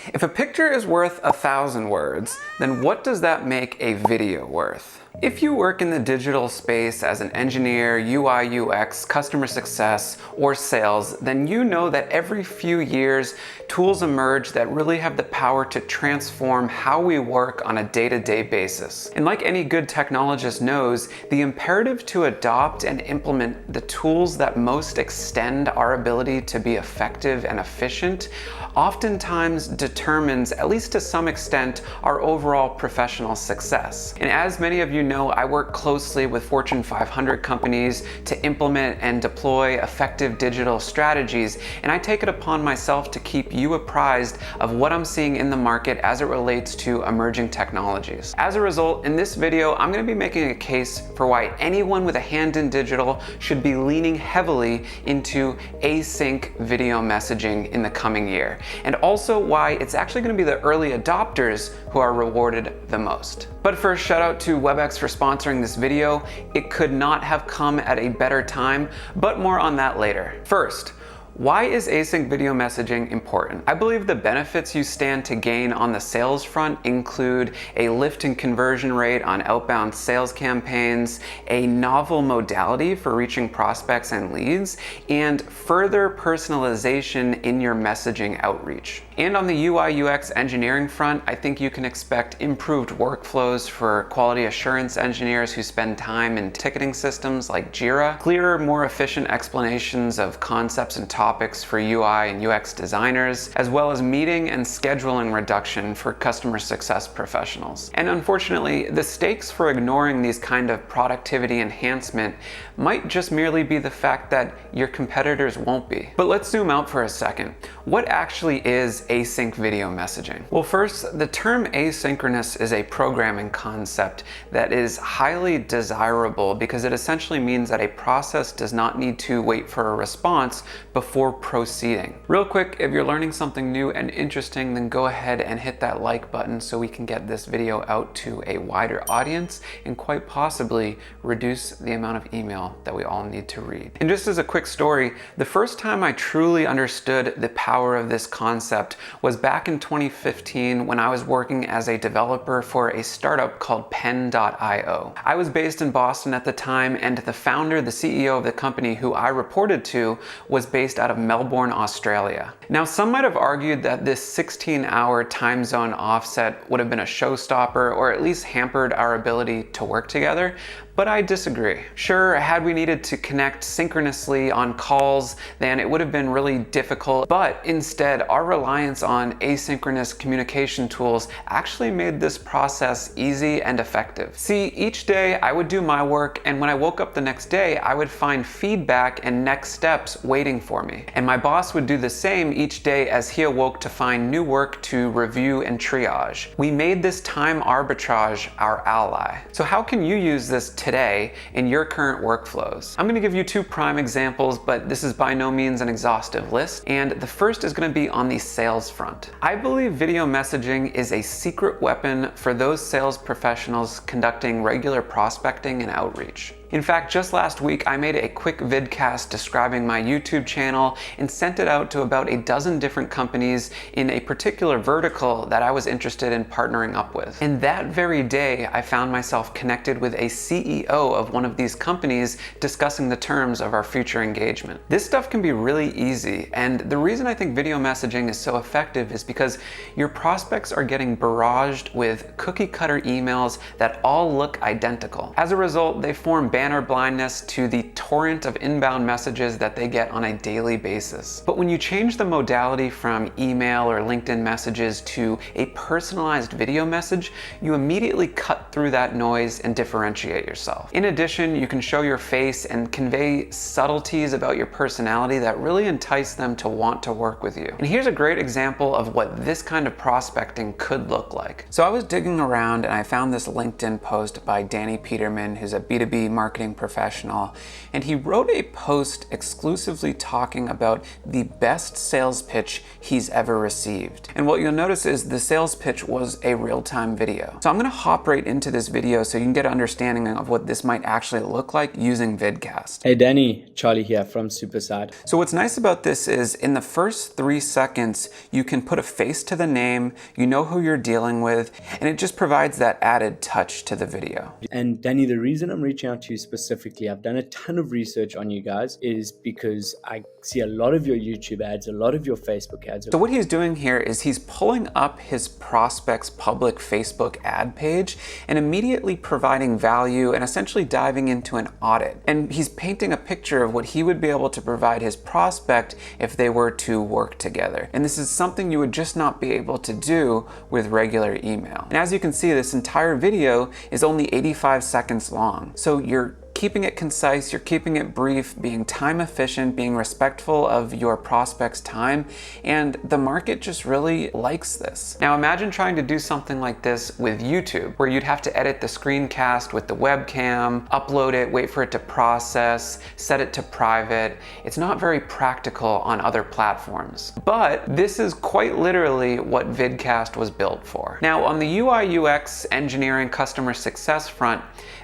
If a picture is worth 1,000 words, then what does that make a video worth? If you work in the digital space as an engineer, UI, UX, customer success, or sales, then you know that every few years, tools emerge that really have the power to transform how we work on a day-to-day basis. And like any good technologist knows, the imperative to adopt and implement the tools that most extend our ability to be effective and efficient oftentimes determines, at least to some extent, our overall professional success. And as many of you know, I work closely with Fortune 500 companies to implement and deploy effective digital strategies, and I take it upon myself to keep you apprised of what I'm seeing in the market as it relates to emerging technologies. As a result, in this video, I'm going to be making a case for why anyone with a hand in digital should be leaning heavily into async video messaging in the coming year, and also why it's actually going to be the early adopters who are rewarded the most. But first, shout out to webex for sponsoring this video. It could not have come at a better time, but more on that later. First, why is async video messaging important? I believe the benefits you stand to gain on the sales front include a lift in conversion rate on outbound sales campaigns, a novel modality for reaching prospects and leads, and further personalization in your messaging outreach. And on the UI UX engineering front, I think you can expect improved workflows for quality assurance engineers who spend time in ticketing systems like Jira, clearer, more efficient explanations of concepts and topics for UI and UX designers, as well as meeting and scheduling reduction for customer success professionals. And unfortunately, the stakes for ignoring these kind of productivity enhancement might just merely be the fact that your competitors won't be. But let's zoom out for a second. What actually is async video messaging? Well, first, the term asynchronous is a programming concept that is highly desirable because it essentially means that a process does not need to wait for a response before proceeding. Real quick, if you're learning something new and interesting, then go ahead and hit that like button so we can get this video out to a wider audience and quite possibly reduce the amount of email that we all need to read. And just as a quick story, the first time I truly understood the power of this concept was back in 2015 when I was working as a developer for a startup called Pen.io. I was based in Boston at the time, and the founder, the CEO of the company who I reported to, was based out of Melbourne, Australia. Now, some might have argued that this 16-hour time zone offset would have been a showstopper or at least hampered our ability to work together, but I disagree. Sure, had we needed to connect synchronously on calls, then it would have been really difficult, but instead, our reliance on asynchronous communication tools actually made this process easy and effective. See, each day I would do my work, and when I woke up the next day, I would find feedback and next steps waiting for me. And my boss would do the same each day as he awoke to find new work to review and triage. We made this time arbitrage our ally. So how can you use this today in your current workflows? I'm going to give you two prime examples, but this is by no means an exhaustive list. And the first is going to be on the sales front. I believe video messaging is a secret weapon for those sales professionals conducting regular prospecting and outreach. In fact, just last week, I made a quick vidcast describing my YouTube channel and sent it out to about a dozen different companies in a particular vertical that I was interested in partnering up with. And that very day, I found myself connected with a CEO of one of these companies discussing the terms of our future engagement. This stuff can be really easy, and the reason I think video messaging is so effective is because your prospects are getting barraged with cookie-cutter emails that all look identical. As a result, they form banner blindness to the torrent of inbound messages that they get on a daily basis. But when you change the modality from email or LinkedIn messages to a personalized video message, you immediately cut through that noise and differentiate yourself. In addition, you can show your face and convey subtleties about your personality that really entice them to want to work with you. And here's a great example of what this kind of prospecting could look like. So I was digging around and I found this LinkedIn post by Danny Peterman, who's a B2B marketer marketing professional, and he wrote a post exclusively talking about the best sales pitch he's ever received. And what you'll notice is the sales pitch was a real-time video. So I'm gonna hop right into this video so you can get an understanding of what this might actually look like using Vidcast. Hey Danny, Charlie here from Superside. So what's nice about this is in the first 3 seconds, you can put a face to the name, you know who you're dealing with, and it just provides that added touch to the video. And Danny, the reason I'm reaching out to you specifically, I've done a ton of research on you guys, is because I see a lot of your YouTube ads, a lot of your Facebook ads. So what he's doing here is he's pulling up his prospect's public Facebook ad page and immediately providing value and essentially diving into an audit. And he's painting a picture of what he would be able to provide his prospect if they were to work together. And this is something you would just not be able to do with regular email. And as you can see, this entire video is only 85 seconds long. So you're keeping it concise, you're keeping it brief, being time efficient, being respectful of your prospect's time, and the market just really likes this. Now imagine trying to do something like this with YouTube, where you'd have to edit the screencast with the webcam, upload it, wait for it to process, set it to private. It's not very practical on other platforms. But this is quite literally what Vidcast was built for. Now on the UI UX engineering customer success front,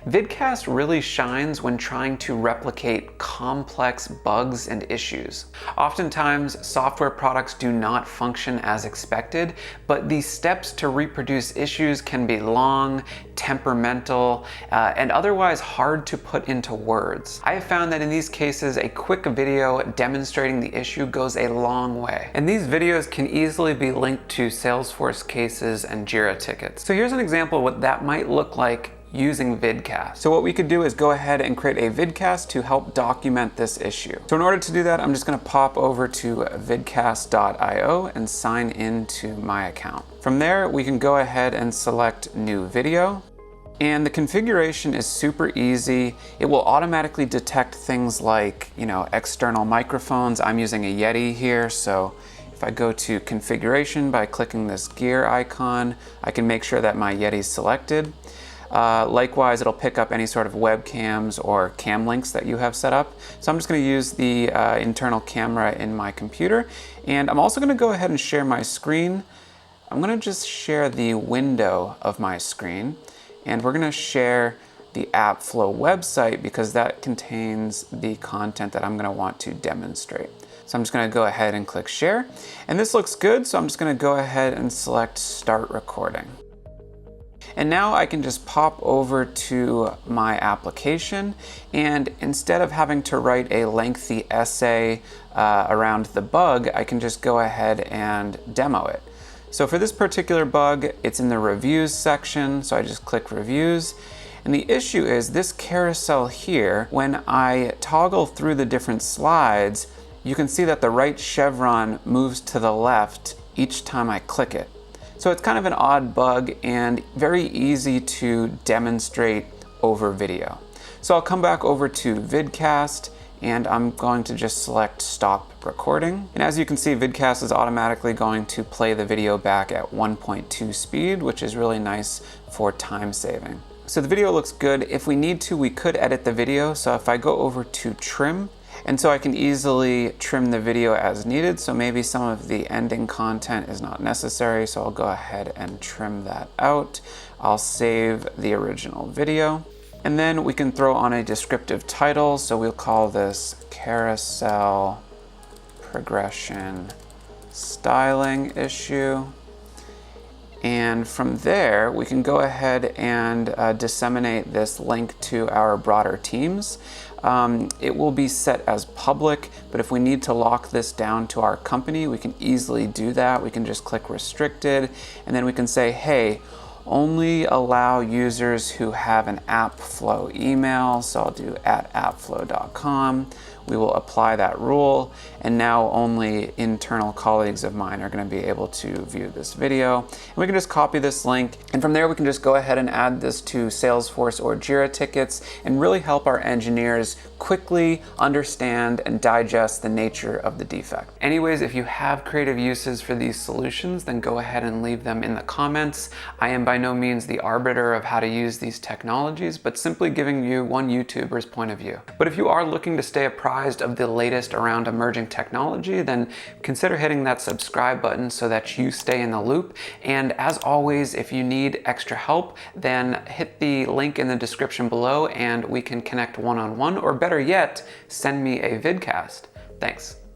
Vidcast really shines when trying to replicate complex bugs and issues. Oftentimes, software products do not function as expected, but these steps to reproduce issues can be long, temperamental, and otherwise hard to put into words. I have found that in these cases, a quick video demonstrating the issue goes a long way. And these videos can easily be linked to Salesforce cases and Jira tickets. So here's an example of what that might look like using Vidcast. So what we could do is go ahead and create a Vidcast to help document this issue. So in order to do that, I'm just gonna pop over to vidcast.io and sign into my account. From there, we can go ahead and select new video. And the configuration is super easy. It will automatically detect things like, external microphones. I'm using a Yeti here, so if I go to configuration by clicking this gear icon, I can make sure that my Yeti is selected. Likewise, it'll pick up any sort of webcams or cam links that you have set up. So I'm just going to use the internal camera in my computer. And I'm also going to go ahead and share my screen. I'm going to just share the window of my screen. And we're going to share the AppFlow website because that contains the content that I'm going to want to demonstrate. So I'm just going to go ahead and click share. And this looks good, so I'm just going to go ahead and select start recording. And now I can just pop over to my application, and instead of having to write a lengthy essay around the bug, I can just go ahead and demo it. So for this particular bug, it's in the reviews section, so I just click reviews. And the issue is this carousel here, when I toggle through the different slides, you can see that the right chevron moves to the left each time I click it. So it's kind of an odd bug and very easy to demonstrate over video. So I'll come back over to Vidcast and I'm going to just select stop recording. And as you can see, Vidcast is automatically going to play the video back at 1.2 speed, which is really nice for time saving. So the video looks good. If we need to, we could edit the video. So if I go over to trim, and so I can easily trim the video as needed. So maybe some of the ending content is not necessary. So I'll go ahead and trim that out. I'll save the original video. And then we can throw on a descriptive title. So we'll call this carousel progression styling issue. And from there, we can go ahead and disseminate this link to our broader teams. It will be set as public, but if we need to lock this down to our company, we can easily do that. We can just click restricted, and then we can say, hey, only allow users who have an AppFlow email. So I'll do @appflow.com. we will apply that rule, and now only internal colleagues of mine are going to be able to view this video. And we can just copy this link, and from there we can just go ahead and add this to Salesforce or Jira tickets and really help our engineers quickly understand and digest the nature of the defect. Anyways, if you have creative uses for these solutions, then go ahead and leave them in the comments. I am by no means the arbiter of how to use these technologies, but simply giving you one YouTuber's point of view. But if you are looking to stay apprised of the latest around emerging technology, then consider hitting that subscribe button so that you stay in the loop. And as always, if you need extra help, then hit the link in the description below and we can connect one-on-one, or better yet, send me a vidcast. Thanks.